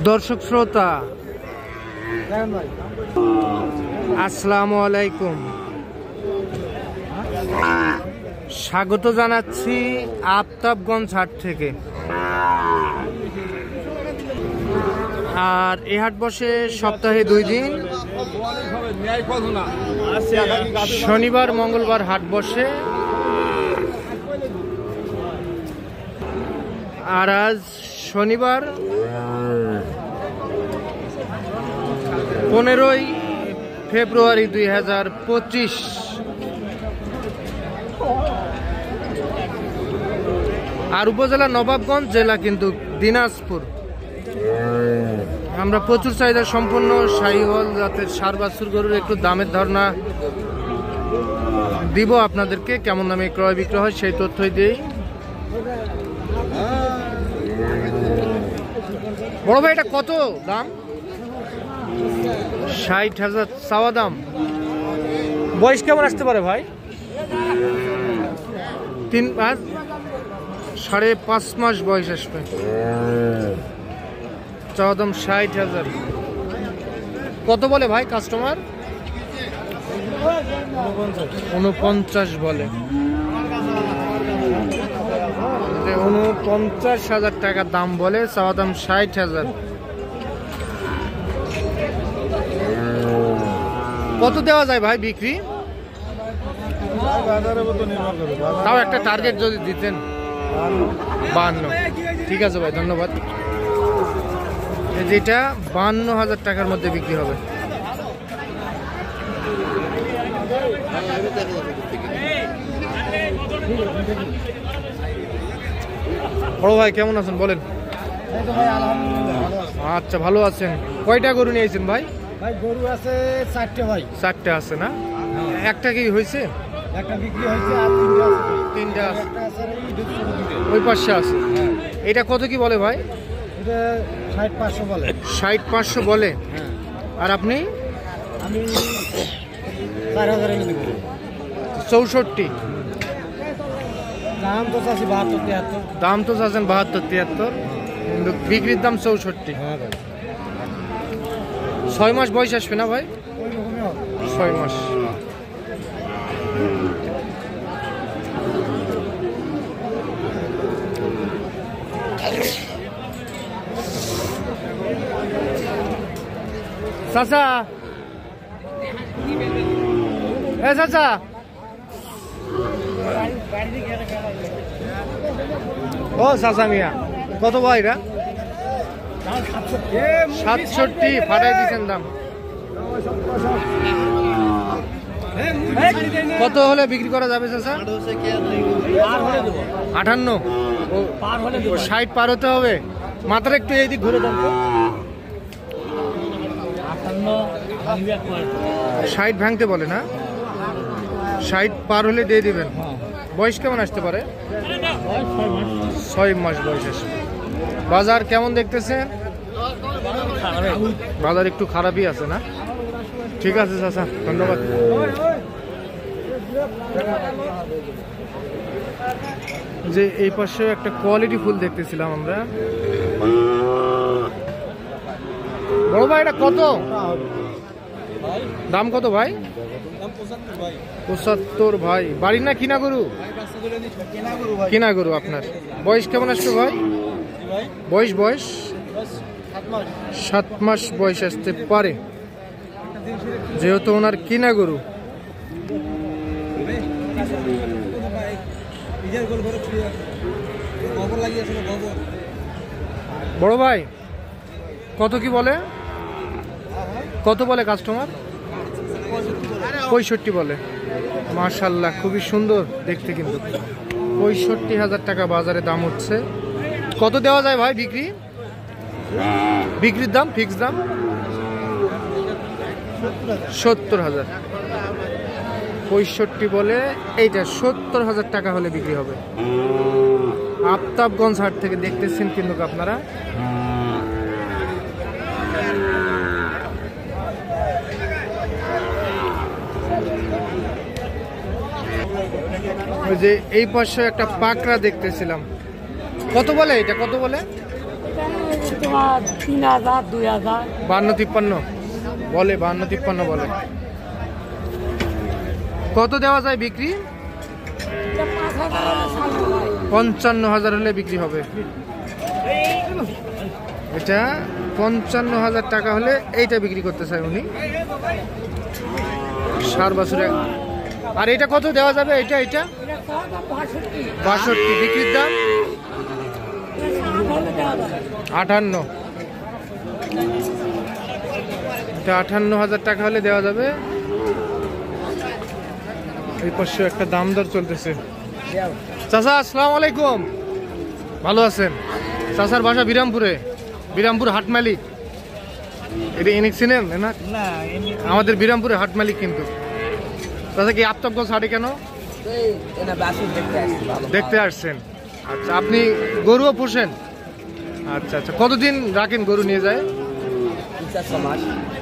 দর্শক শ্রোতা আসসালামু আলাইকুম, স্বাগত জানাচ্ছি আফতাবগঞ্জ হাট থেকে। আর এই হাট বসে সপ্তাহে 2 দিন, শনিবার মঙ্গলবার হাট বসে। আর আজ শনিবার 15ই ফেব্রুয়ারি 2025। আর উপজেলা নবাবগঞ্জ, জেলা কিন্তু দিনাজপুর। আমরা প্রচুর চাহিদা সম্পন্ন শাহিওয়াল জাতের ষাঁড় বাছুর গরুর একটু দামের ধারণা দিব আপনাদেরকে। কেমন দামে ক্রয় বিক্রয় হয় সেই তথ্যই দিই। বড় ভাই, এটা কত দাম? 60,000 চাওয়া দাম। বয়স কেমন আসতে পারে ভাই? 5.5 মাস বয়স আসবে। চাওয়া দাম 60,000। কত বলে ভাই কাস্টমার? 49 বলে। 49,000 টাকা দাম বলে, চাওয়া দাম 60,000। কত দেওয়া যায় ভাই বিক্রি? তাও একটা টার্গেট যদি দিতেন। 52। ঠিক আছে ভাই, ধন্যবাদ। যেটা 52,000 টাকার মধ্যে বিক্রি হবে। বড় ভাই কেমন আছেন বলেন? আচ্ছা, ভালো আছেন। কয়টা গরু নিয়েছেন ভাই? ভাই গরু আছে 4টে ভাই। 4টে আছে না? একটা কি হয়েছে? একটা বিক্রি হয়েছে আর 3টা আছে। একটা আছে ওই পাশে আছে। এটা কত কি বলে ভাই? এটা 60-500 বলে। 60-500 বলে। আর আপনি? আমি 4,000 এনে দেব। 64। দাম তো চাচ্ছি 72-73। দাম তো চাচ্ছেন 72-73, কিন্তু বিক্রির দাম 64। হ্যাঁ ভাই। 6 মাস বয়স আসবে না ভাই? ওই রকমই হবে। 6 মাস। চাচা, এ চাচা, ও চাচা মিয়া, কত ভাই এটা? 67 ফাটাই দিচ্ছেন দাম। কত হলে বিক্রি করা যাবে চাচা? 58। 60 পার হতে হবে। মাথার একটু এই দিক ঘুরে দেন তো। 60 ভাঙতে বলে না? 60 পার হলে দিয়ে দিবেন। বয়স কেমন আসতে পারে? 6 মাস বয়স আসবে। বাজার কেমন দেখতেছেন? বাজার একটু খারাপই আছে না? ঠিক আছে চাচা, ধন্যবাদ। যে এই পাশে একটা কোয়ালিটি ফুল দেখতেছিলাম আমরা। বড় ভাই, এটা কত দাম? কত ভাই? 75 ভাই। বাড়ির না কিনা গরু? কিনা গরু আপনার। বয়স কেমন আসবে ভাই? বয়স 7 মাস বয়স আসতে পারে, যেহেতু ওনার কিনা গরু। বড় ভাই, কত কি বলে? কত বলে কাস্টমার? 65 বলে। মাশাআল্লাহ, খুবই সুন্দর দেখতে। কিন্তু 65,000 টাকা বাজারে দাম হচ্ছে। কত দেওয়া যায় ভাই বিক্রি? বিক্রির দাম ফিক্স দাম 70,000। 65 বলে, এইটা 70,000 টাকা হলে বিক্রি হবে। আফতাবগঞ্জ হাট থেকে দেখতেছেন কিন্তু আপনারা। ওই যে এই পাশে একটা পাকড়া দেখতেছিলাম। কত বলে এটা? কত বলে? তোমার 3000 2000 52-53 বলে, 52-53 বলে। কত দেওয়া যায় বিক্রি? 55,000 হলে বিক্রি হবে। এটা 55,000 টাকা হলে এইটা বিক্রি করতে চাই উনি, 4 বছরে। আর এটা কত দেওয়া যাবে? এটা 62 বিক্রির দাম 58। এটা 58,000 টাকা হলে দেওয়া যাবে। এই পাশে একটা দাম দর চলতেছে। চাচা আসসালামু আলাইকুম, ভালো আছেন? চাচার বাসা বিরামপুরে, বিরামপুর হাট মালিক। এটা ইনিক চিনেন না? আমাদের বিরামপুরে হাট মালিক। কিন্তু চাচা কি আফতাবগঞ্জ হাটে কেন দেখতে আসছেন? আচ্ছা, আপনি গরুও পোষেন? আচ্ছা আচ্ছা, কতদিন রাখেন গরু নিয়ে যায়?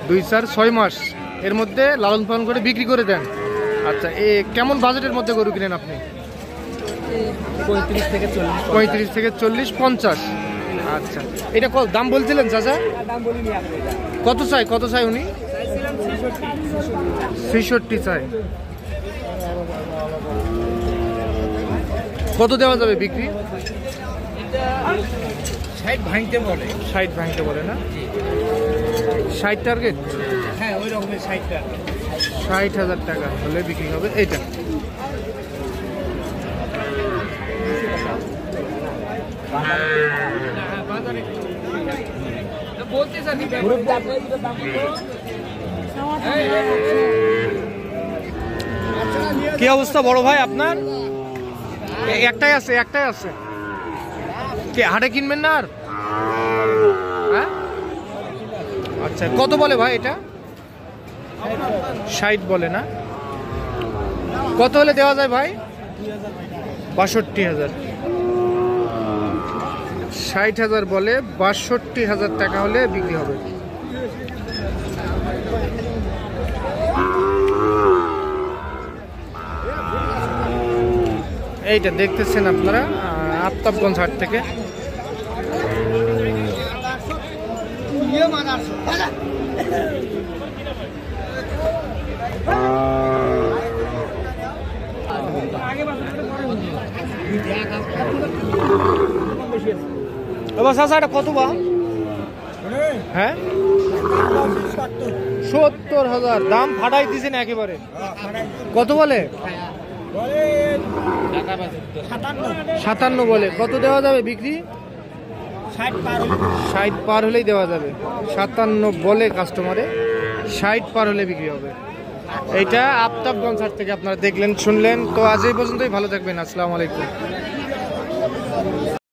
2-4-6 মাস এর মধ্যে লালন পালন করে বিক্রি করে দেন। আচ্ছা, কেমন বাজেটের মধ্যে গরু কিনেন আপনি? 35 থেকে 40, 50। আচ্ছা, এটা দাম বলছিলেন চাচা? কত চাই উনি? 66 চাই। কত দেওয়া যাবে বিক্রি? 60 ভাঙতে বলে। 60 ভাঙতে বলে না? 60 টার্গেট? হ্যাঁ, ওই রকমের 60টা। 60,000 টাকা হলে বিক্রি হবে এইটা। কি অবস্থা বড় ভাই আপনার? একটাই আছে কে হাটে কিনবেন না আর? হ্যাঁ, আচ্ছা, কত বলে ভাই এটা? 60 বলে না? কত হলে দেওয়া যায় ভাই? 62,000। 60,000 বলে, 62,000 টাকা হলে বিক্রি হবে। এইটা দেখতেছেন আপনারা আফতাবগঞ্জ হাট থেকে। এটা কত বা? হ্যাঁ, 70,000 দাম ফাটাই দিয়েছেন একেবারে। কত বলে? 57 বলে। কত দেওয়া যাবে বিক্রি? 60 পার হলেই দেওয়া যাবে। 57 বলে কাস্টমারে, 60 পার হলে বিক্রি হবে। এইটা আফতাবগঞ্জ হাট থেকে আপনারা দেখলেন শুনলেন। তো আজ এই পর্যন্তই, ভালো থাকবেন। আসসালামু আলাইকুম।